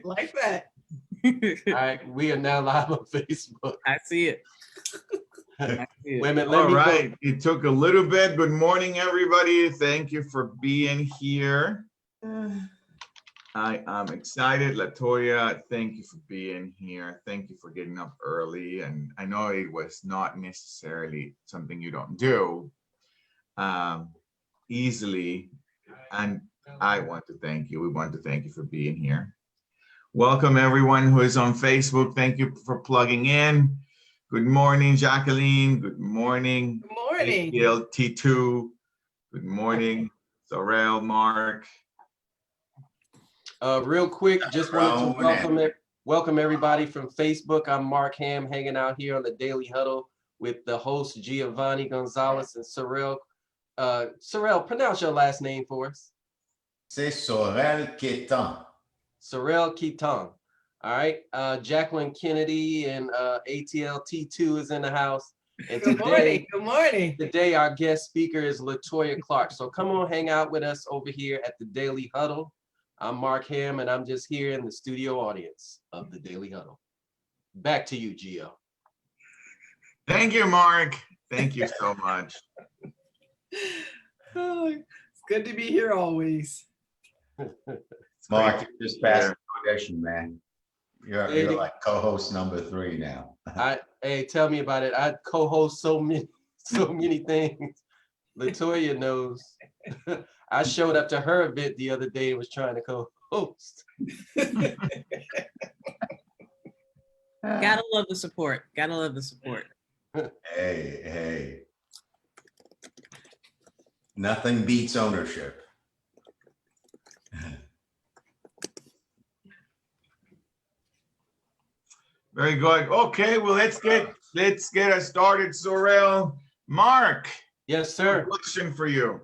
Like that. All right, we are now live on Facebook. I see it. Wait a minute, All right, it took a little bit. Good morning, everybody. Thank you for being here. I am excited. Latoya, thank you for being here. Thank you for getting up early. And I know it was not necessarily something you don't do easily. And I want to thank you. We want to thank you for being here. Welcome everyone who is on Facebook. Thank you for plugging in. Good morning, Jacqueline. Good morning. Good morning. T2. Good morning, Sorrel, Mark. Real quick, just wanted to welcome everybody from Facebook. I'm Mark Ham, hanging out here on the Daily Huddle with the host Giovanni Gonzalez and Sorrel. Sorrel, pronounce your last name for us. C'est Sorrel Quetan. Sorrel Quetan. All right. Jacqueline Kennedy and ATL T2 is in the house. And Good morning. Today our guest speaker is Latoya Clark. So come on, hang out with us over here at the Daily Huddle. I'm Mark Ham, and I'm just here in the studio audience of the Daily Huddle. Back to you, Gio. Thank you, Mark. Thank you so much. Oh, it's good to be here always. Mark, you just passed the audition, man. You're like co-host number 3 now. Hey, tell me about it. I co-host so many things. Latoya knows. I showed up to her event the other day and was trying to co-host. Gotta love the support. Hey. Nothing beats ownership. Very good. Okay, well, let's get us started, Sorrel. Mark. Yes, sir. Question for you.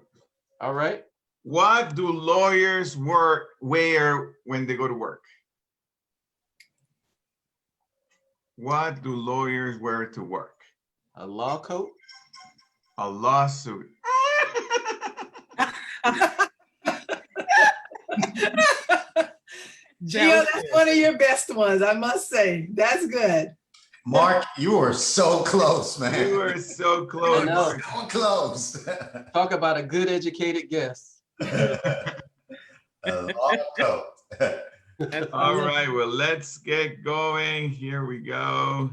All right. What do lawyers wear when they go to work? What do lawyers wear to work? A law coat? A lawsuit. Gio, that's one of your best ones, I must say. That's good. Mark, you are so close, man. You are so close. So close. Talk about a good educated guess. A law coat. All right, well, let's get going. Here we go.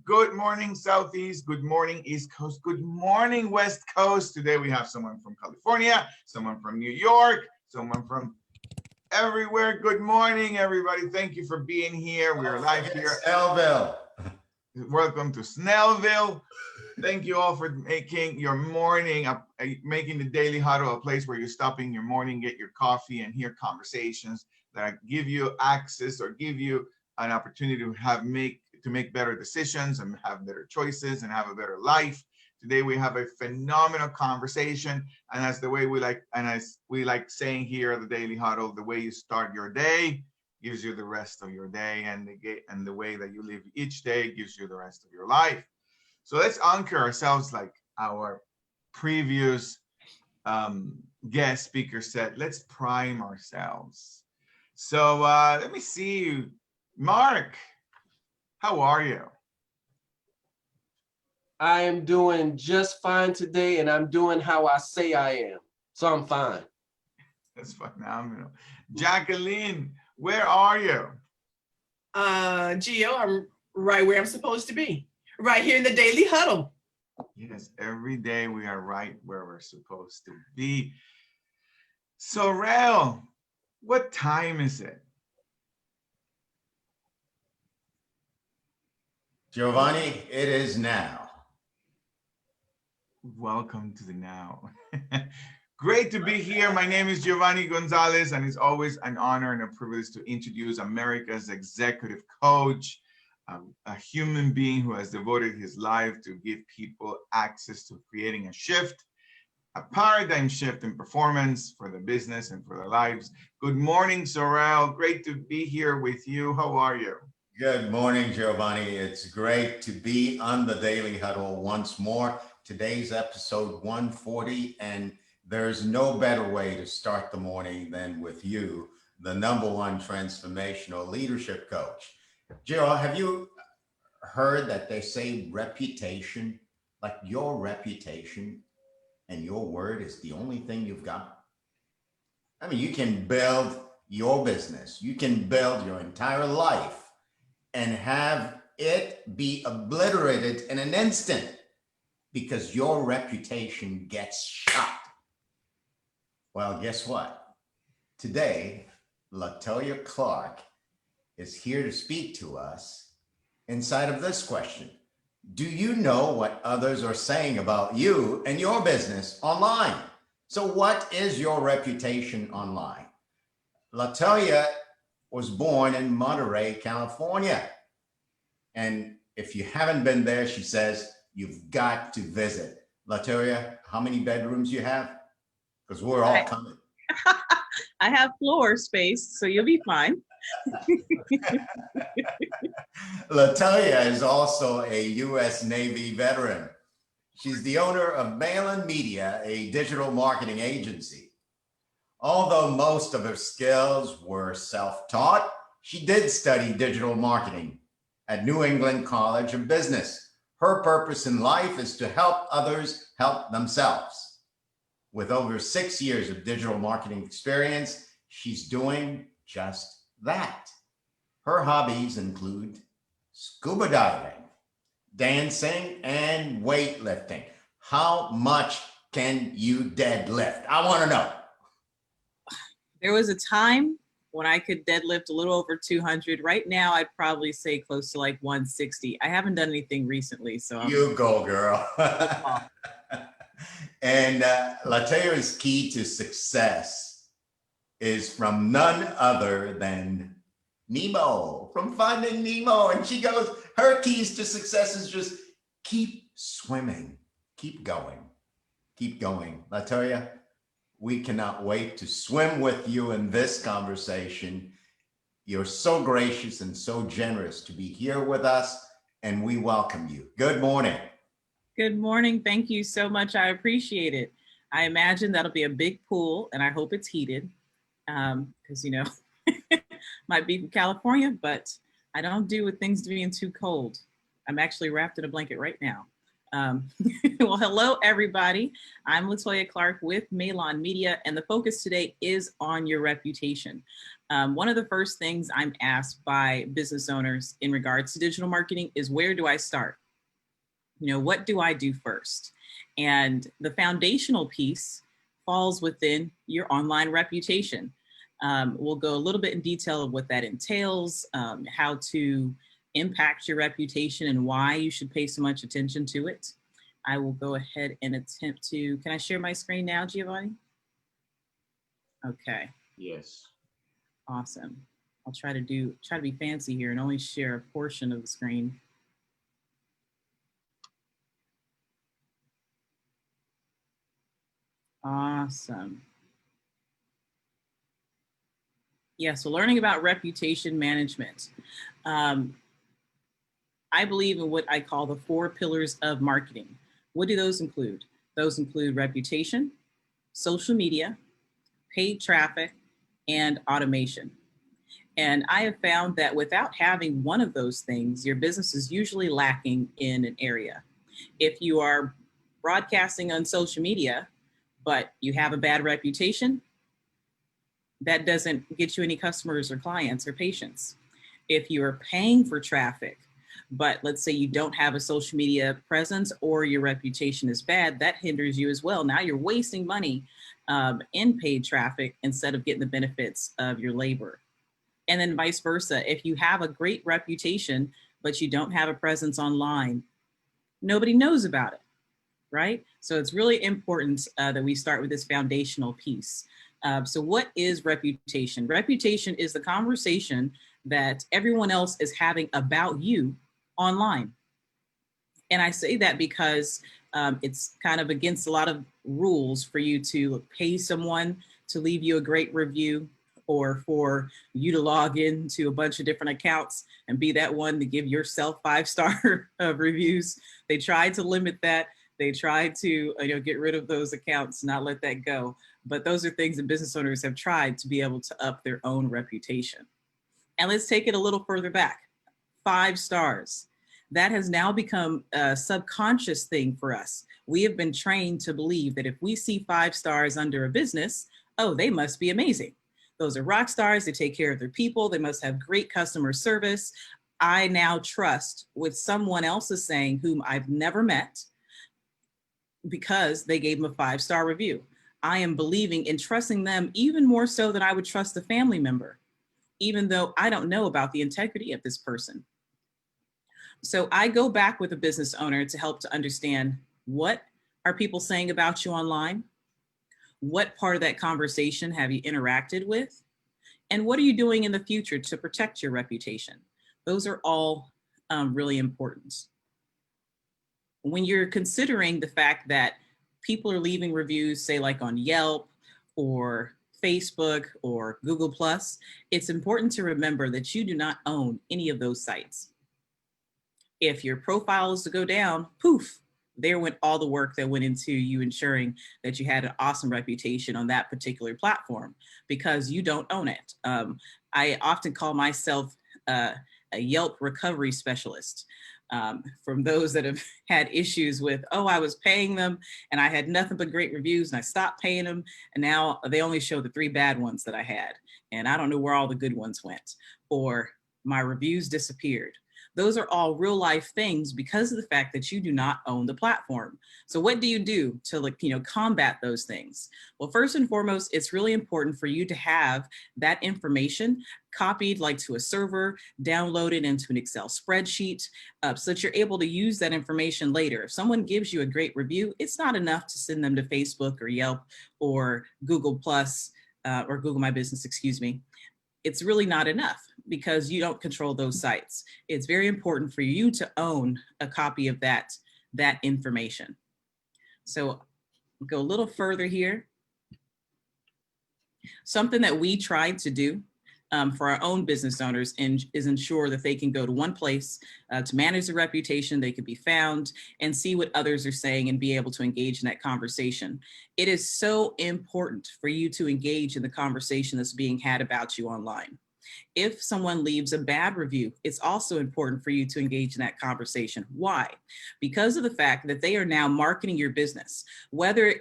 Good morning, Southeast. Good morning, East Coast. Good morning, West Coast. Today we have someone from California, someone from New York, someone from everywhere. Good morning, everybody. Thank you for being here. We are live here. Snellville. Welcome to Snellville. Thank you all for making your morning, making the Daily Huddle a place where you stop in your morning, get your coffee, and hear conversations that give you access or give you an opportunity to make better decisions and have better choices and have a better life. Today we have a phenomenal conversation, and as we like saying here at the Daily Huddle, the way you start your day gives you the rest of your day, and the way that you live each day gives you the rest of your life. So let's anchor ourselves like our previous guest speaker said. Let's prime ourselves. So let me see you. Mark, how are you? I am doing just fine today, and I'm doing how I say I am. So I'm fine. That's phenomenal. Jacqueline, where are you? Gio, I'm right where I'm supposed to be. Right here in the Daily Huddle. Yes, every day we are right where we're supposed to be. Sorrel, what time is it? Giovanni, it is now. Welcome to the now. Great to be here. My name is Giovanni Gonzalez, and it's always an honor and a privilege to introduce America's executive coach, a human being who has devoted his life to give people access to creating a shift, a paradigm shift in performance for the business and for their lives. Good morning, Sorrel. Great to be here with you. How are you? Good morning, Giovanni. It's great to be on the Daily Huddle once more. Today's episode 140, and there's no better way to start the morning than with you, the #1 transformational leadership coach. Gio, have you heard that they say reputation, like your reputation and your word is the only thing you've got? I mean, you can build your business, you can build your entire life and have it be obliterated in an instant because your reputation gets shot. Well, guess what? Today, LaToya Clark is here to speak to us inside of this question. Do you know what others are saying about you and your business online? So what is your reputation online? LaToya was born in Monterey, California. And if you haven't been there, she says, you've got to visit. LaToya, how many bedrooms you have? Because we're all coming. I have floor space, so you'll be fine. LaToya is also a U.S. Navy veteran. She's the owner of Maylon Media, a digital marketing agency. Although most of her skills were self-taught, she did study digital marketing at New England College of Business. Her purpose in life is to help others help themselves. With over 6 years of digital marketing experience, she's doing just that. Her hobbies include scuba diving, dancing, and weightlifting. How much can you deadlift? I want to know. There was a time when I could deadlift a little over 200. Right now, I'd probably say close to like 160. I haven't done anything recently, so You go, girl. And LaToya's key to success is from none other than Nemo, from Finding Nemo. And she goes, her keys to success is just keep swimming, keep going, keep going. LaToya, we cannot wait to swim with you in this conversation. You're so gracious and so generous to be here with us, and we welcome you. Good morning. good morning. Thank you so much. I appreciate it. I imagine that'll be a big pool, and I hope it's heated because, you know, might be from California, but I don't do with things being too cold. I'm actually wrapped in a blanket right now. Well, hello, everybody. I'm LaToya Clark with Maylon Media, and the focus today is on your reputation. One of the first things I'm asked by business owners in regards to digital marketing is, where do I start? You know, what do I do first? And the foundational piece falls within your online reputation. We'll go a little bit in detail of what that entails, how to impact your reputation and why you should pay so much attention to it. I will go ahead and attempt to, can I share my screen now, Giovanni? Okay. Yes. Awesome. I'll try to be fancy here and only share a portion of the screen. Awesome. Yeah, so learning about reputation management. I believe in what I call the 4 pillars of marketing. What do those include? Those include reputation, social media, paid traffic, and automation. And I have found that without having one of those things, your business is usually lacking in an area. If you are broadcasting on social media, but you have a bad reputation, that doesn't get you any customers or clients or patients. If you are paying for traffic, but let's say you don't have a social media presence or your reputation is bad, that hinders you as well. Now you're wasting money in paid traffic instead of getting the benefits of your labor. And then vice versa. If you have a great reputation, but you don't have a presence online, nobody knows about it. right? So it's really important that we start with this foundational piece. So what is reputation? Reputation is the conversation that everyone else is having about you online. And I say that because it's kind of against a lot of rules for you to pay someone to leave you a great review, or for you to log into a bunch of different accounts and be that one to give yourself 5-star reviews. They tried to limit that. They tried to get rid of those accounts, not let that go. But those are things that business owners have tried to be able to up their own reputation. And let's take it a little further back. 5 stars. That has now become a subconscious thing for us. We have been trained to believe that if we see 5 stars under a business, oh, they must be amazing. Those are rock stars. They take care of their people. They must have great customer service. I now trust with someone else is saying whom I've never met because they gave them a 5-star review. I am believing and trusting them even more so than I would trust a family member, even though I don't know about the integrity of this person. So I go back with a business owner to help to understand, what are people saying about you online? What part of that conversation have you interacted with? And what are you doing in the future to protect your reputation? Those are all really important. When you're considering the fact that people are leaving reviews, say like on Yelp or Facebook or Google+, it's important to remember that you do not own any of those sites. If your profile is to go down, poof, there went all the work that went into you ensuring that you had an awesome reputation on that particular platform, because you don't own it. I often call myself a Yelp recovery specialist. From those that have had issues with, oh, I was paying them and I had nothing but great reviews and I stopped paying them, and now they only show the 3 bad ones that I had, and I don't know where all the good ones went, or my reviews disappeared. Those are all real life things because of the fact that you do not own the platform. So what do you do to combat those things? Well, first and foremost, it's really important for you to have that information copied to a server, downloaded into an Excel spreadsheet, so that you're able to use that information later. If someone gives you a great review, it's not enough to send them to Facebook or Yelp or Google Plus or Google My Business, excuse me. It's really not enough because you don't control those sites. It's very important for you to own a copy of that information. So go a little further here. Something that we tried to do for our own business owners is ensure that they can go to one place to manage their reputation. They can be found and see what others are saying and be able to engage in that conversation. It is so important for you to engage in the conversation that's being had about you online. If someone leaves a bad review, it's also important for you to engage in that conversation. Why? Because of the fact that they are now marketing your business,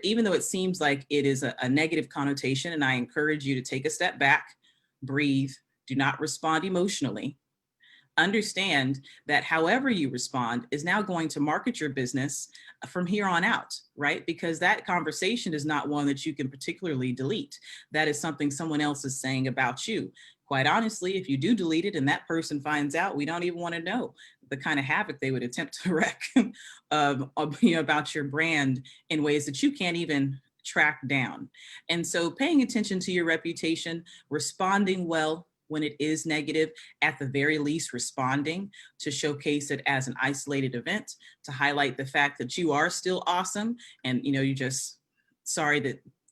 even though it seems like it is a negative connotation, and I encourage you to take a step back, breathe, do not respond emotionally. Understand that however you respond is now going to market your business from here on out, right? Because that conversation is not one that you can particularly delete. That is something someone else is saying about you. Quite honestly, if you do delete it and that person finds out, we don't even want to know the kind of havoc they would attempt to wreak about your brand in ways that you can't even track down. And so paying attention to your reputation, responding well when it is negative, at the very least responding to showcase it as an isolated event, to highlight the fact that you are still awesome and you're just sorry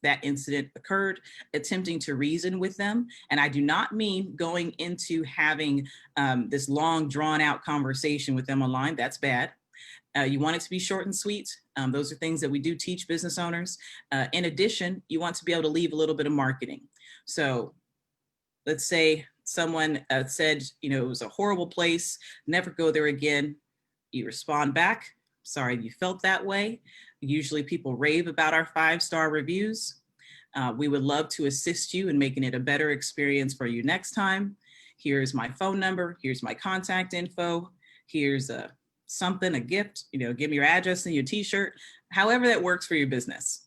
that incident occurred, attempting to reason with them. And I do not mean going into having this long drawn out conversation with them online. That's bad. You want it to be short and sweet. Those are things that we do teach business owners. In addition, you want to be able to leave a little bit of marketing. So let's say someone said, it was a horrible place, never go there again. You respond back, sorry you felt that way. Usually people rave about our 5-star reviews. We would love to assist you in making it a better experience for you next time. Here's my phone number. Here's my contact info. Here's a gift, give me your address and your t-shirt, however that works for your business.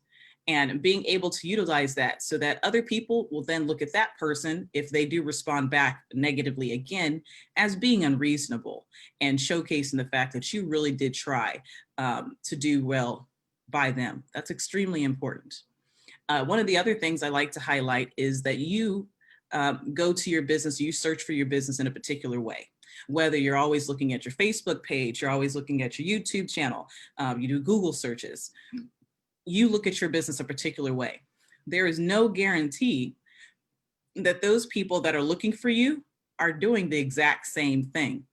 And being able to utilize that so that other people will then look at that person, if they do respond back negatively again, as being unreasonable, and showcasing the fact that you really did try to do well by them. That's extremely important. One of the other things I like to highlight is that you go to your business, you search for your business in a particular way. Whether you're always looking at your Facebook page, you're always looking at your YouTube channel, you do Google searches, you look at your business a particular way. There is no guarantee that those people that are looking for you are doing the exact same thing.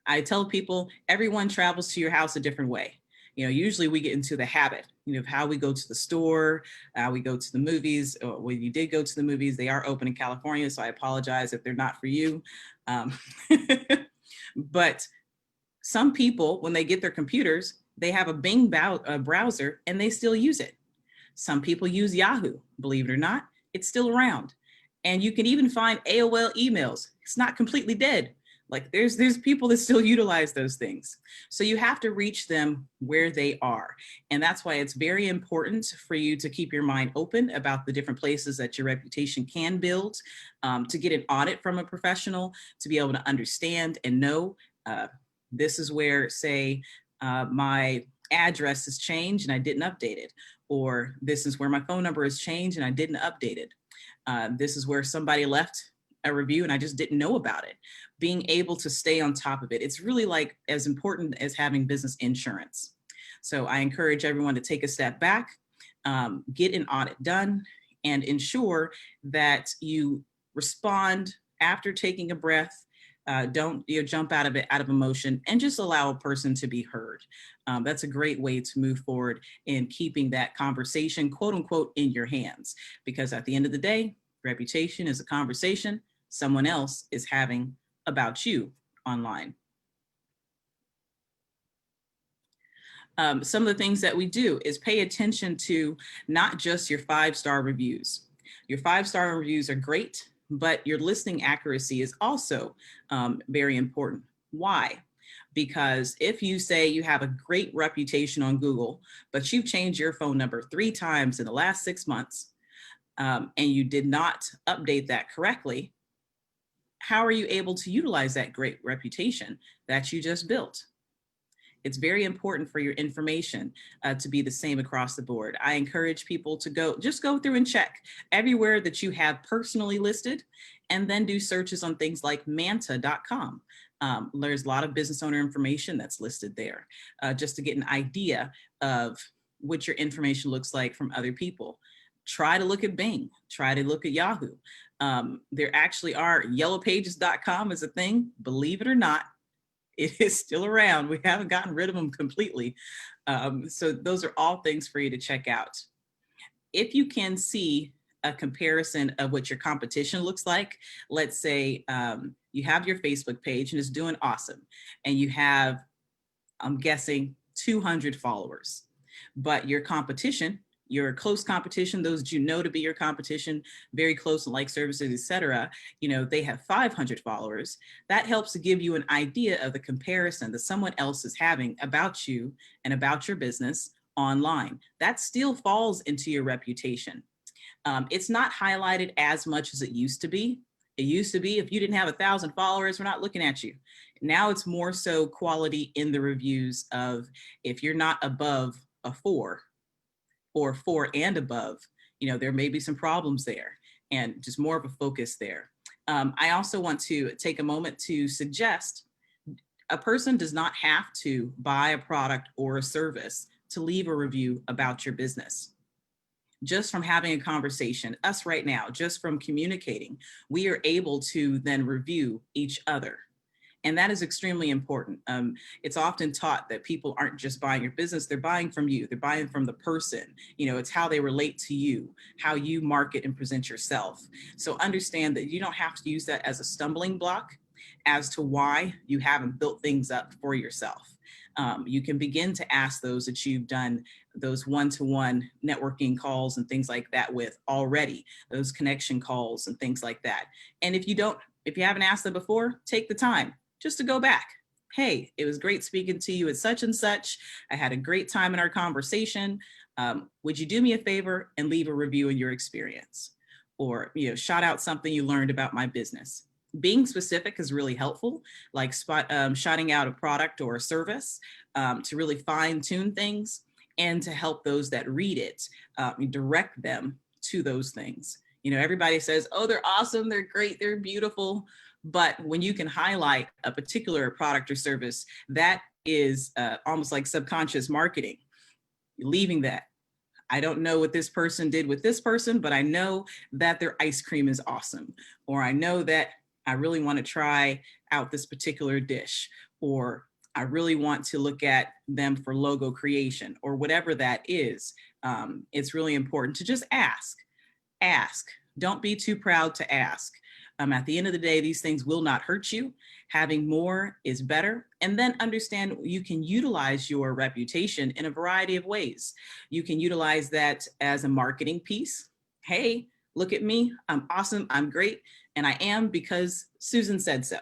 I tell people everyone travels to your house a different way. You know, usually we get into the habit, you know, of how we go to the store, we go to the movies. Or when you did go to the movies, they are open in California, so I apologize if they're not for you. But some people, when they get their computers, they have a Bing browser and they still use it. Some people use Yahoo, believe it or not, it's still around. And you can even find AOL emails. It's not completely dead. Like there's people that still utilize those things. So you have to reach them where they are. And that's why it's very important for you to keep your mind open about the different places that your reputation can build, to get an audit from a professional, to be able to understand and know this is where, say, my address has changed and I didn't update it. Or this is where my phone number has changed and I didn't update it. This is where somebody left a review and I just didn't know about it. Being able to stay on top of it. It's really like as important as having business insurance. So I encourage everyone to take a step back, get an audit done, and ensure that you respond after taking a breath. Don't jump out of emotion, and just allow a person to be heard. That's a great way to move forward in keeping that conversation, quote unquote, in your hands. Because at the end of the day, reputation is a conversation someone else is having about you online. Some of the things that we do is pay attention to not just your 5-star reviews. Your 5-star reviews are great, but your listing accuracy is also very important. Why? Because if you say you have a great reputation on Google, but you've changed your phone number 3 times in the last 6 months, and you did not update that correctly, how are you able to utilize that great reputation that you just built? It's very important for your information to be the same across the board. I encourage people to go through and check everywhere that you have personally listed, and then do searches on things like manta.com. There's a lot of business owner information that's listed there, just to get an idea of what your information looks like from other people. Try to look at Bing, try to look at Yahoo. There actually are yellowpages.com is a thing, believe it or not. It is still around. We haven't gotten rid of them completely. So those are all things for you to check out. If you can see a comparison of what your competition looks like, let's say you have your Facebook page and it's doing awesome, and you have, I'm guessing, 200 followers, but your competition, your close competition, those that you know to be your competition, very close and like services, etc., they have 500 followers. That helps to give you an idea of the comparison that someone else is having about you and about your business online. That still falls into your reputation. It's not highlighted as much as it used to be. It used to be if you didn't have 1,000 followers, we're not looking at you. Now it's more so quality in the reviews of if you're not above a 4 or 4 and above, there may be some problems there, and just more of a focus there. I also want to take a moment to suggest a person does not have to buy a product or a service to leave a review about your business. Just from having a conversation, us right now, just from communicating, we are able to then review each other. And that is extremely important. It's often taught that people aren't just buying your business, they're buying from you, they're buying from the person. It's how they relate to you, how you market and present yourself. So understand that you don't have to use that as a stumbling block as to why you haven't built things up for yourself. You can begin to ask those that you've done those one-to-one networking calls and things like that with already, those connection calls and things like that. And if you haven't asked them before, take the time just to go back. Hey, it was great speaking to you at such and such. I had a great time in our conversation. Would you do me a favor and leave a review in your experience? Or, shout out something you learned about my business. Being specific is really helpful, like shouting out a product or a service to really fine tune things. and to help those that read it, direct them to those things. You know, everybody says, oh, they're awesome, they're great, they're beautiful. But when you can highlight a particular product or service, that is almost like subconscious marketing. You're leaving that. I don't know what this person did with this person, but I know that their ice cream is awesome. Or I know that I really want to try out this particular dish. Or I really want to look at them for logo creation, or whatever that is. It's really important to just ask. Ask. Don't be too proud to ask. At the end of the day, these things will not hurt you. Having more is better. And then understand you can utilize your reputation in a variety of ways. You can utilize that as a marketing piece. Hey, look at me. I'm awesome. I'm great. And I am because Susan said so.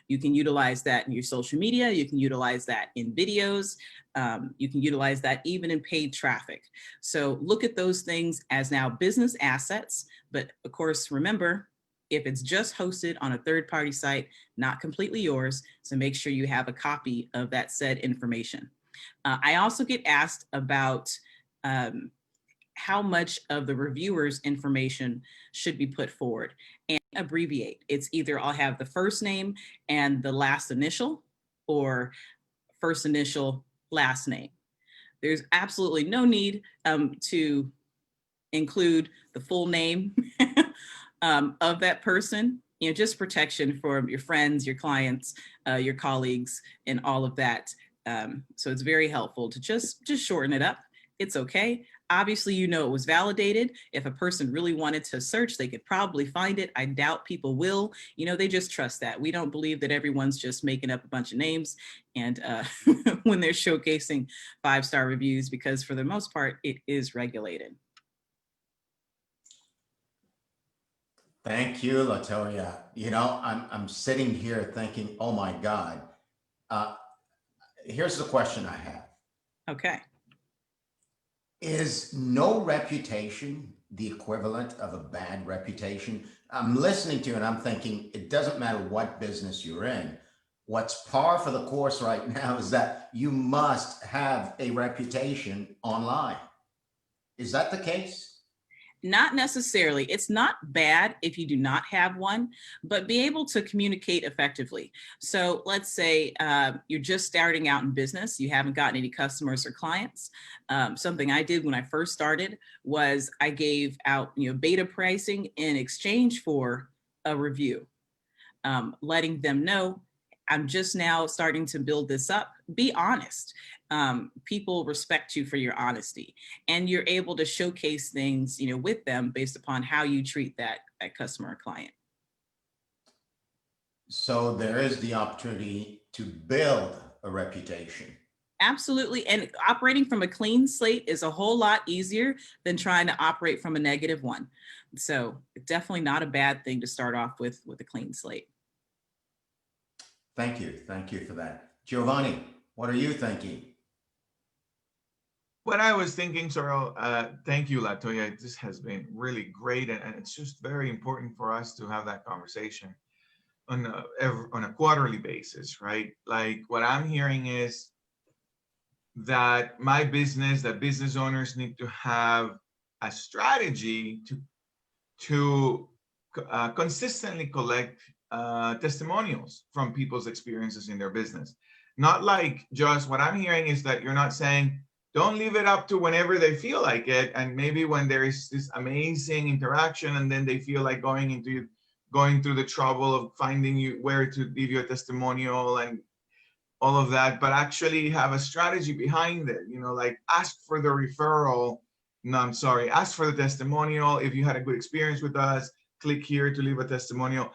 You can utilize that in your social media. You can utilize that in videos. You can utilize that even in paid traffic. So look at those things as now business assets. But of course, remember, if it's just hosted on a third-party site, not completely yours, so make sure you have a copy of that said information. I also get asked about how much of the reviewer's information should be put forward, and abbreviate. It's either I'll have the first name and the last initial, or first initial, last name. There's absolutely no need to include the full name of that person. You know, just protection for your friends, your clients, your colleagues, and all of that. So it's very helpful to just shorten it up. It's okay. Obviously, you know, it was validated. If a person really wanted to search, they could probably find it. I doubt people will. You know, they just trust that. We don't believe that everyone's just making up a bunch of names and when they're showcasing 5-star reviews, because for the most part, it is regulated. Thank you, Latoya. You know, I'm sitting here thinking, oh my God. Here's the question I have. Okay. Is no reputation the equivalent of a bad reputation? I'm listening to you and I'm thinking, it doesn't matter what business you're in. What's par for the course right now is that you must have a reputation online. Is that the case? Not necessarily. It's not bad if you do not have one, but be able to communicate effectively. So let's say you're just starting out in business, you haven't gotten any customers or clients. Something I did when I first started was I gave out, you know, beta pricing in exchange for a review, letting them know I'm just now starting to build this up. Be honest. People respect you for your honesty, and you're able to showcase things, you know, with them based upon how you treat that customer or client. So there is the opportunity to build a reputation. Absolutely. And operating from a clean slate is a whole lot easier than trying to operate from a negative one. So definitely not a bad thing to start off with a clean slate. Thank you. Thank you for that. Giovanni, what are you thinking? What I was thinking, Sorrel, thank you, Latoya. This has been really great. And it's just very important for us to have that conversation on a quarterly basis, right? Like what I'm hearing is that that business owners need to have a strategy to consistently collect testimonials from people's experiences in their business. Not like just what I'm hearing is that you're not saying, don't leave it up to whenever they feel like it. And maybe when there is this amazing interaction and then they feel like going through the trouble of finding you where to leave your testimonial and all of that, but actually have a strategy behind it, you know, like ask for the referral. No, I'm sorry, ask for the testimonial. If you had a good experience with us, click here to leave a testimonial.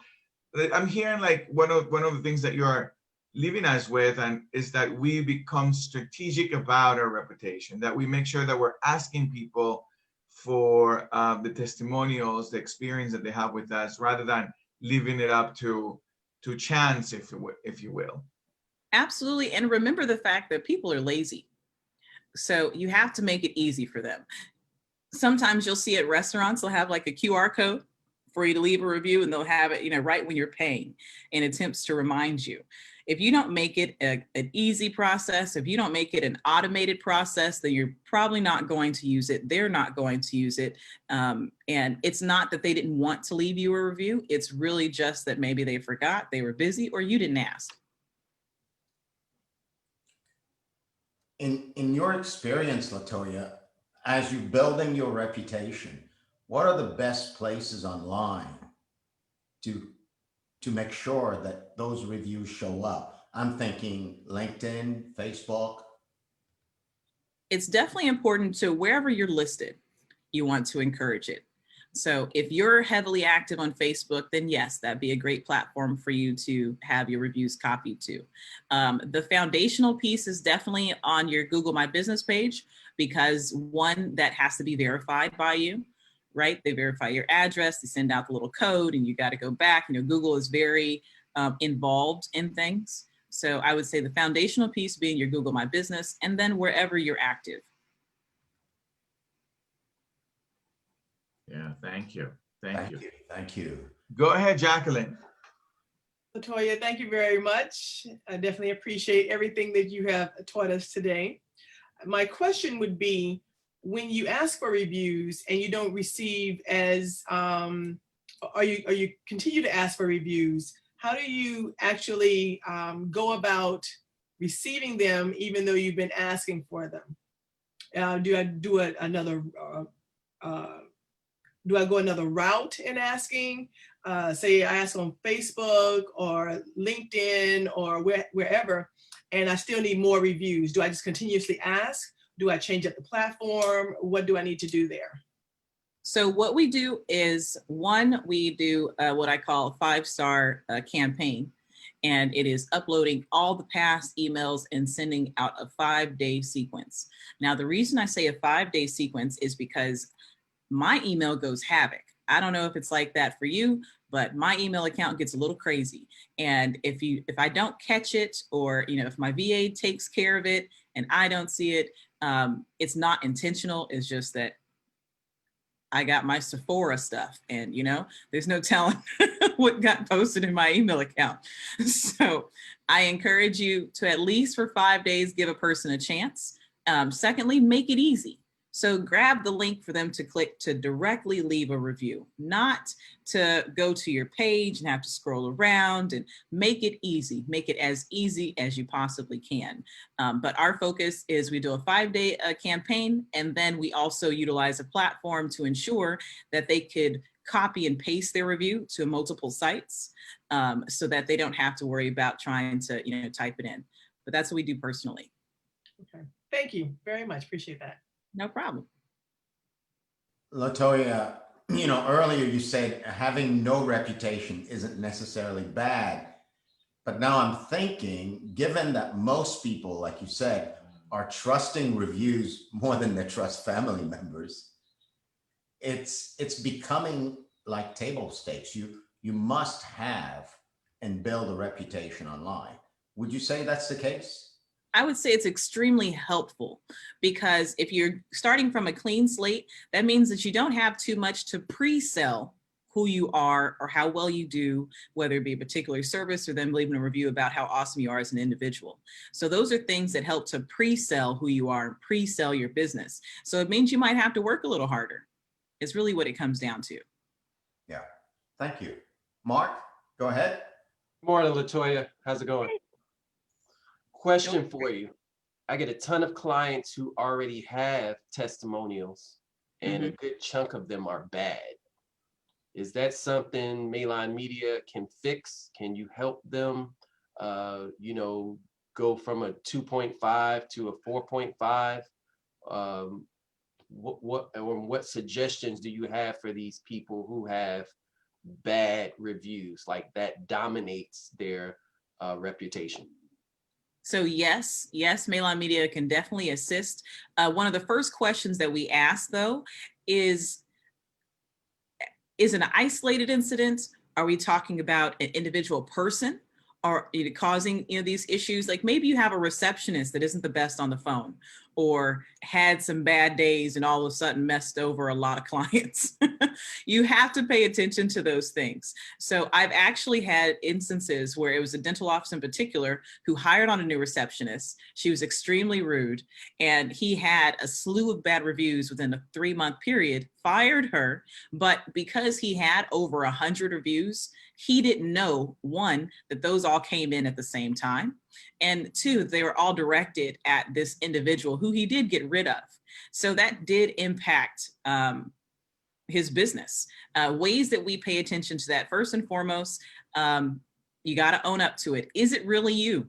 I'm hearing like one of the things that you're leaving us with, and is that we become strategic about our reputation, that we make sure that we're asking people for the testimonials, the experience that they have with us, rather than leaving it up to chance, if you will. Absolutely. And remember the fact that people are lazy. So you have to make it easy for them. Sometimes you'll see at restaurants, they'll have like a QR code for you to leave a review, and they'll have it, right when you're paying, in attempts to remind you. If you don't make it an easy process, if you don't make it an automated process, then you're probably not going to use it. They're not going to use it. And it's not that they didn't want to leave you a review. It's really just that maybe they forgot, they were busy, or you didn't ask. In your experience, Latoya, as you're building your reputation, what are the best places online to make sure that those reviews show up? I'm thinking LinkedIn, Facebook. It's definitely important to wherever you're listed, you want to encourage it. So if you're heavily active on Facebook, then yes, that'd be a great platform for you to have your reviews copied to. The foundational piece is definitely on your Google My Business page, because one, that has to be verified by you, right? They verify your address, they send out the little code, and you got to go back. Google is very involved in things. So I would say the foundational piece being your Google My Business, and then wherever you're active. Yeah, thank you. Thank you. Thank you. Go ahead, Jacqueline. Latoya, thank you very much. I definitely appreciate everything that you have taught us today. My question would be, when you ask for reviews and you don't receive or you continue to ask for reviews, how do you actually go about receiving them even though you've been asking for them? Do I do another do I go another route in asking? Say I ask on Facebook or LinkedIn or wherever, and I still need more reviews. Do I just continuously ask? Do I change up the platform? What do I need to do there? So what we do is, one, we do what I call a 5-star campaign, and it is uploading all the past emails and sending out a 5-day sequence. Now, the reason I say a 5-day sequence is because my email goes havoc. I don't know if it's like that for you, but my email account gets a little crazy. And if I don't catch it, or if my VA takes care of it and I don't see it, it's not intentional. It's just that I got my Sephora stuff, and there's no telling what got posted in my email account. So I encourage you to, at least for 5 days, give a person a chance. Secondly, make it easy. So grab the link for them to click to directly leave a review, not to go to your page and have to scroll around, and make it easy. Make it as easy as you possibly can. But our focus is we do a 5-day campaign, and then we also utilize a platform to ensure that they could copy and paste their review to multiple sites, so that they don't have to worry about trying to type it in. But that's what we do personally. Okay, thank you very much. Appreciate that. No problem. Latoya, earlier you said having no reputation isn't necessarily bad. But now I'm thinking, given that most people, like you said, are trusting reviews more than they trust family members, it's becoming like table stakes. You must have and build a reputation online. Would you say that's the case? I would say it's extremely helpful, because if you're starting from a clean slate, that means that you don't have too much to pre-sell who you are or how well you do, whether it be a particular service or them leaving a review about how awesome you are as an individual. So those are things that help to pre-sell who you are and pre-sell your business. So it means you might have to work a little harder. It's really what it comes down to. Yeah, thank you. Mark, go ahead. Morning, Latoya. How's it going? Question for you. I get a ton of clients who already have testimonials, and a good chunk of them are bad. Is that something Maylon Media can fix? Can you help them, go from a 2.5 to a 4.5? What suggestions do you have for these people who have bad reviews, like that dominates their reputation? So yes, Maylon Media can definitely assist. One of the first questions that we ask, though, is an isolated incident? Are we talking about an individual person? Or causing these issues? Like maybe you have a receptionist that isn't the best on the phone, or had some bad days and all of a sudden messed over a lot of clients. You have to pay attention to those things. So I've actually had instances where it was a dental office in particular who hired on a new receptionist. She was extremely rude, and he had a slew of bad reviews within a 3-month period, fired her. But because he had over 100 reviews, he didn't know, one, that those all came in at the same time, and two, they were all directed at this individual who he did get rid of. So that did impact his business. Ways that we pay attention to that, first and foremost, you got to own up to it. Is it really you?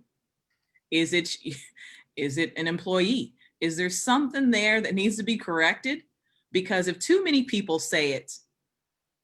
Is it an employee? Is there something there that needs to be corrected? Because if too many people say it,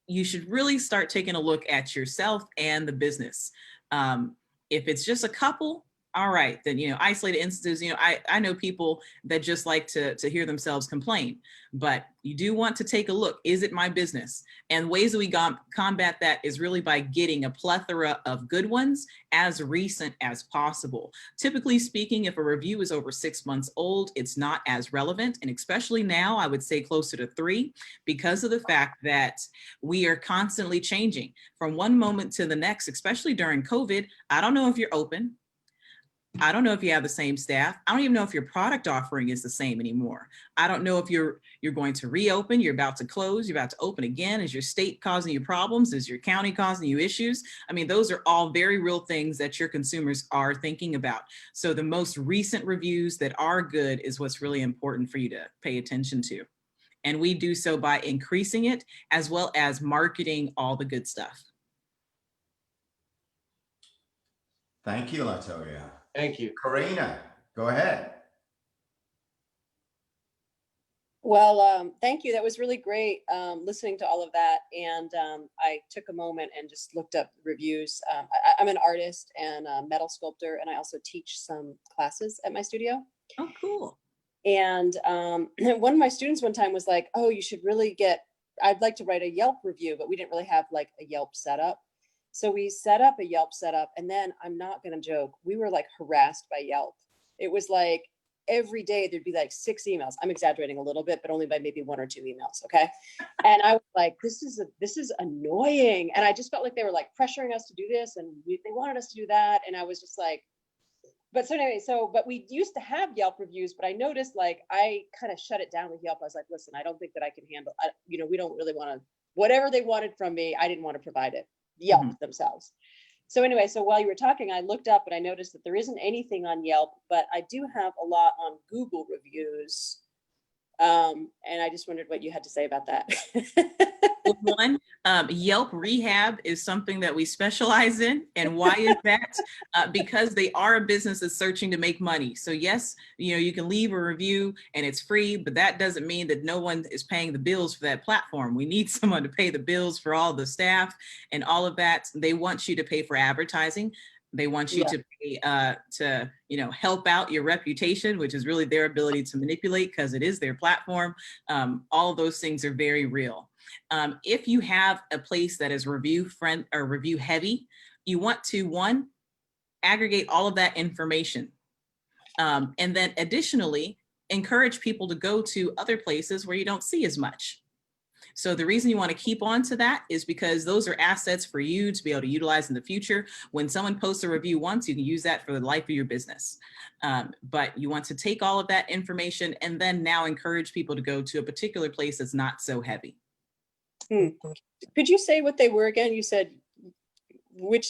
you should really start taking a look at yourself and the business. If it's just a couple, all right, then, isolated instances, I know people that just like to hear themselves complain, but you do want to take a look. Is it my business? And ways that we combat that is really by getting a plethora of good ones as recent as possible. Typically speaking, if a review is over 6 months old, it's not as relevant. And especially now, I would say closer to 3, because of the fact that we are constantly changing from one moment to the next, especially during COVID. I don't know if you're open. I don't know if you have the same staff. I don't even know if your product offering is the same anymore. I don't know if you're going to reopen, you're about to close, you're about to open again. Is your state causing you problems? Is your county causing you issues? I mean, those are all very real things that your consumers are thinking about. So the most recent reviews that are good is what's really important for you to pay attention to. And we do so by increasing it as well as marketing all the good stuff. Thank you, Latoya. Thank you. Karina, go ahead. Well, thank you. That was really great listening to all of that. And I took a moment and just looked up reviews. I'm an artist and a metal sculptor, and I also teach some classes at my studio. Oh, cool. And one of my students one time was like, oh, you should really I'd like to write a Yelp review, but we didn't really have like a Yelp setup. So we set up a Yelp setup, and then I'm not going to joke, we were like harassed by Yelp. It was like every day there'd be like 6 emails. I'm exaggerating a little bit, but only by maybe 1 or 2 emails. Okay. And I was like, this is annoying. And I just felt like they were like pressuring us to do this, and they wanted us to do that. And I was just like, but we used to have Yelp reviews, but I noticed like I kind of shut it down with Yelp. I was like, listen, I don't think that I can handle, we don't really want to, whatever they wanted from me, I didn't want to provide it. Yelp themselves. So anyway, so while you were talking, I looked up and I noticed that there isn't anything on Yelp, but I do have a lot on Google reviews. And I just wondered what you had to say about that. One, Yelp Rehab is something that we specialize in. And why is that? Because they are a business that's searching to make money. So yes, you can leave a review and it's free, but that doesn't mean that no one is paying the bills for that platform. We need someone to pay the bills for all the staff and all of that. They want you to pay for advertising. They want you to pay to help out your reputation, which is really their ability to manipulate because it is their platform. All of those things are very real. If you have a place that is review heavy, you want to, one, aggregate all of that information. And then additionally, encourage people to go to other places where you don't see as much. So the reason you want to keep on to that is because those are assets for you to be able to utilize in the future. When someone posts a review once, you can use that for the life of your business. But you want to take all of that information and then now encourage people to go to a particular place that's not so heavy. Could you say what they were again? You said when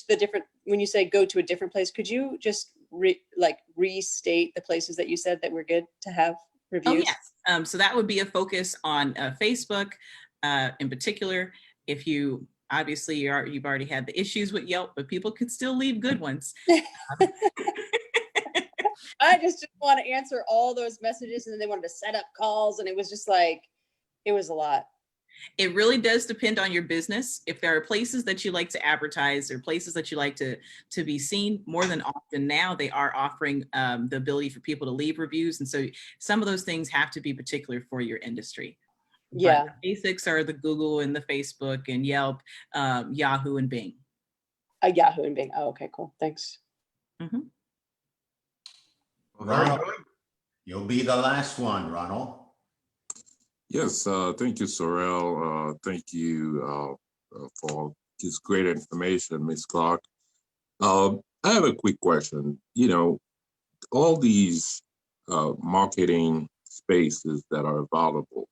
you say go to a different place, could you just restate the places that you said that were good to have reviews? Oh, yes. So that would be a focus on Facebook in particular. If you obviously you've already had the issues with Yelp, but people could still leave good ones. I just didn't want to answer all those messages, and then they wanted to set up calls, and it was just like, it was a lot. It really does depend on your business. If there are places that you like to advertise or places that you like to be seen, more than often now they are offering the ability for people to leave reviews. And so some of those things have to be particular for your industry. Yeah. But the basics are the Google and the Facebook and Yelp, Yahoo and Bing. Yahoo and Bing. Oh, okay, cool. Thanks. Very good. You'll be the last one, Ronald. Yes, thank you, Sorrel. Thank you for this great information, Ms. Clark. I have a quick question. You know, all these marketing spaces that are available,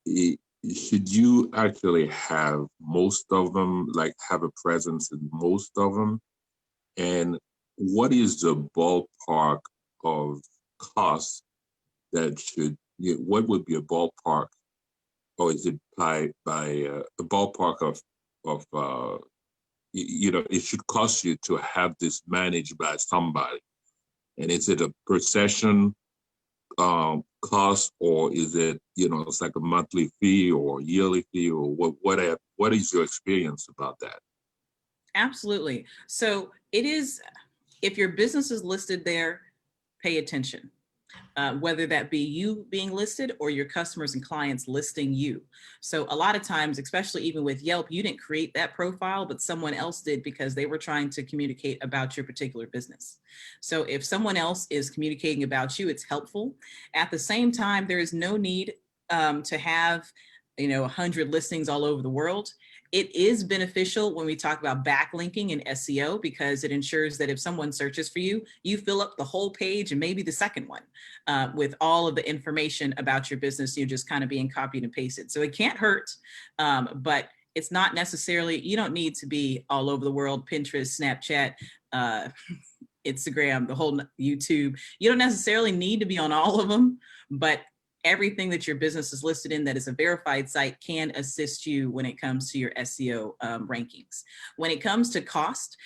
should you actually have most of them, like have a presence in most of them? And what is the ballpark of cost that what would be a ballpark, or is it by a ballpark of it should cost you to have this managed by somebody? And is it a per session cost, or is it, it's like a monthly fee or yearly fee, or what is your experience about that? Absolutely. So it is, if your business is listed there, pay attention. Whether that be you being listed or your customers and clients listing you. So a lot of times, especially even with Yelp, you didn't create that profile, but someone else did because they were trying to communicate about your particular business. So if someone else is communicating about you, it's helpful. At the same time, there is no need to have 100 listings all over the world. It is beneficial when we talk about backlinking and SEO, because it ensures that if someone searches for you, you fill up the whole page and maybe the second one with all of the information about your business. You're just kind of being copied and pasted. So it can't hurt, but it's not necessarily, you don't need to be all over the world, Pinterest, Snapchat, Instagram, the whole YouTube. You don't necessarily need to be on all of them, but everything that your business is listed in that is a verified site can assist you when it comes to your SEO rankings. When it comes to cost,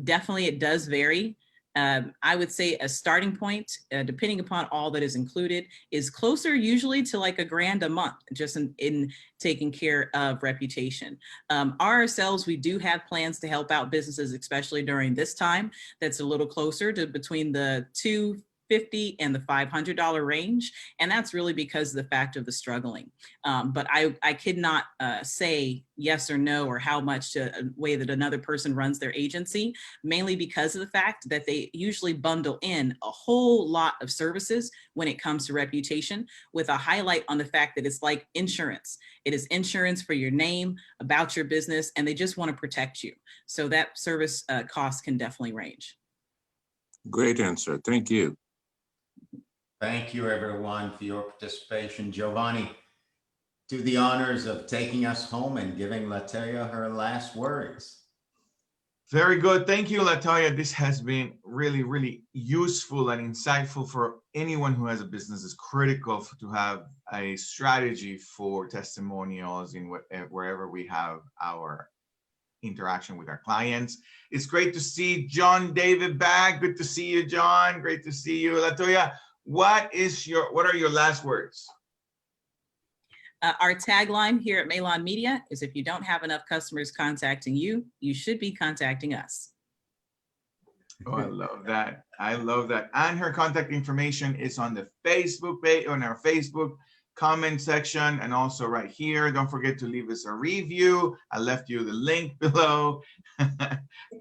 definitely it does vary. I would say a starting point, depending upon all that is included, is closer usually to like $1,000 a month, just in taking care of reputation. Ourselves, we do have plans to help out businesses, especially during this time. That's a little closer to between the $250 and the $500 range. And that's really because of the fact of the struggling. But I could not say yes or no, or how much to a way that another person runs their agency, mainly because of the fact that they usually bundle in a whole lot of services when it comes to reputation, with a highlight on the fact that it's like insurance. It is insurance for your name, about your business, and they just want to protect you. So that service cost can definitely range. Great answer. Thank you. Thank you, everyone, for your participation. Giovanni, do the honors of taking us home and giving Latoya her last words. Very good. Thank you, Latoya. This has been really, really useful and insightful for anyone who has a business. It's critical to have a strategy for testimonials in wherever we have our interaction with our clients. It's great to see John David back. Good to see you, John. Great to see you. Latoya, what are your last words? Our tagline here at Maylon Media is, if you don't have enough customers contacting you, you should be contacting us. Oh, I love that. I love that. And her contact information is on the Facebook page, on our Facebook comment section, and also right here. Don't forget to leave us a review. I left you the link below.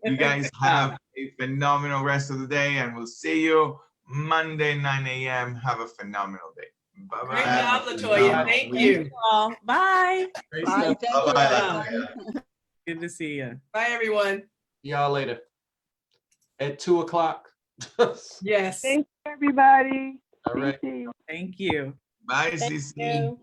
You guys have a phenomenal rest of the day, and we'll see you Monday, 9 a.m. Have a phenomenal day. Bye-bye. Great job, Latoya. Thank you. All. Bye. Great Bye. stuff. Thank you. Bye-bye, Latoya. Good to see you. Bye, everyone. Y'all later. At 2:00. Yes. Thank you, everybody. All right. Thank you. Thank you. Bye, Thank Cece. you.